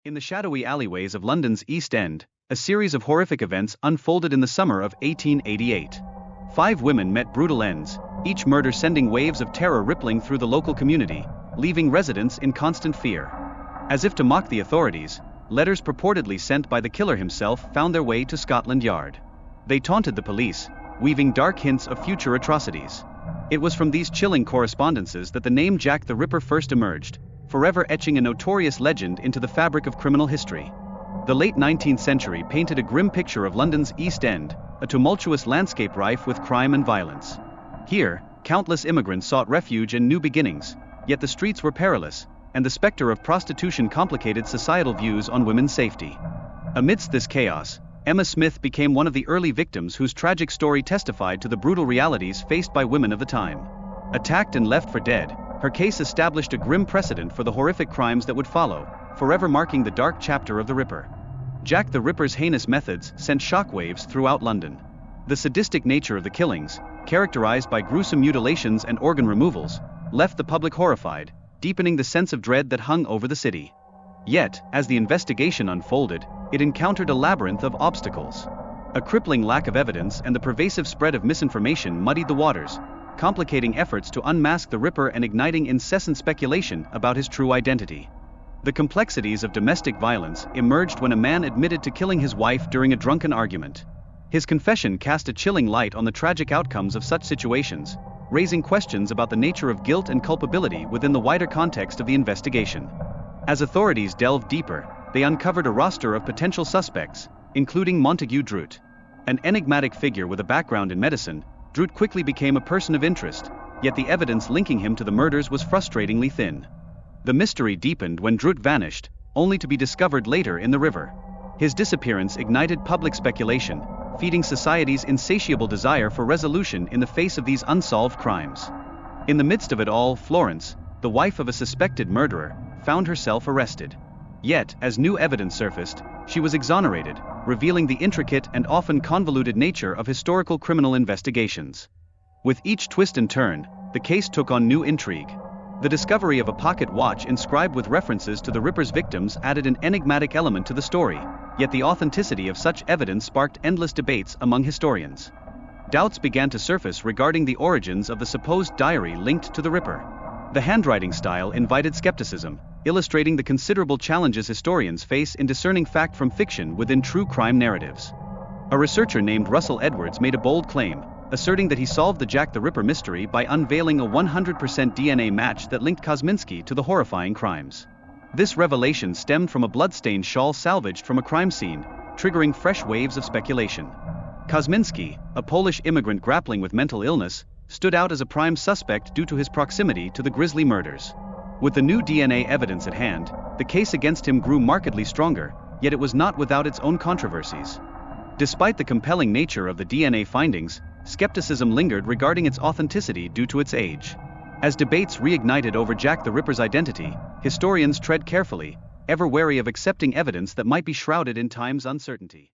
In the shadowy alleyways of London's East End, a series of horrific events unfolded in the summer of 1888. 5 women met brutal ends, each murder sending waves of terror rippling through the local community, leaving residents in constant fear. As if to mock the authorities, letters purportedly sent by the killer himself found their way to Scotland Yard. They taunted the police, weaving dark hints of future atrocities. It was from these chilling correspondences that the name Jack the Ripper first emerged, forever etching a notorious legend into the fabric of criminal history. The late 19th century painted a grim picture of London's East End, a tumultuous landscape rife with crime and violence. Here, countless immigrants sought refuge and new beginnings, yet the streets were perilous, and the specter of prostitution complicated societal views on women's safety. Amidst this chaos, Emma Smith became one of the early victims whose tragic story testified to the brutal realities faced by women of the time. Attacked and left for dead, her case established a grim precedent for the horrific crimes that would follow, forever marking the dark chapter of the Ripper. Jack the Ripper's heinous methods sent shockwaves throughout London. The sadistic nature of the killings, characterized by gruesome mutilations and organ removals, left the public horrified, deepening the sense of dread that hung over the city. Yet, as the investigation unfolded, it encountered a labyrinth of obstacles. A crippling lack of evidence and the pervasive spread of misinformation muddied the waters, complicating efforts to unmask the Ripper and igniting incessant speculation about his true identity. The complexities of domestic violence emerged when a man admitted to killing his wife during a drunken argument. His confession cast a chilling light on the tragic outcomes of such situations, raising questions about the nature of guilt and culpability within the wider context of the investigation. As authorities delved deeper, they uncovered a roster of potential suspects, including Montague Druitt. An enigmatic figure with a background in medicine, Druitt quickly became a person of interest, yet the evidence linking him to the murders was frustratingly thin. The mystery deepened when Druitt vanished, only to be discovered later in the river. His disappearance ignited public speculation, feeding society's insatiable desire for resolution in the face of these unsolved crimes. In the midst of it all, Florence, the wife of a suspected murderer, found herself arrested. Yet, as new evidence surfaced, she was exonerated, revealing the intricate and often convoluted nature of historical criminal investigations. With each twist and turn, the case took on new intrigue. The discovery of a pocket watch inscribed with references to the Ripper's victims added an enigmatic element to the story, yet the authenticity of such evidence sparked endless debates among historians. Doubts began to surface regarding the origins of the supposed diary linked to the Ripper. The handwriting style invited skepticism, illustrating the considerable challenges historians face in discerning fact from fiction within true crime narratives. A researcher named Russell Edwards made a bold claim, asserting that he solved the Jack the Ripper mystery by unveiling a 100% DNA match that linked Kosminski to the horrifying crimes. This revelation stemmed from a blood-stained shawl salvaged from a crime scene, triggering fresh waves of speculation. Kosminski, a Polish immigrant grappling with mental illness, stood out as a prime suspect due to his proximity to the grisly murders. With the new DNA evidence at hand, the case against him grew markedly stronger, yet it was not without its own controversies. Despite the compelling nature of the DNA findings, skepticism lingered regarding its authenticity due to its age. As debates reignited over Jack the Ripper's identity, historians tread carefully, ever wary of accepting evidence that might be shrouded in time's uncertainty.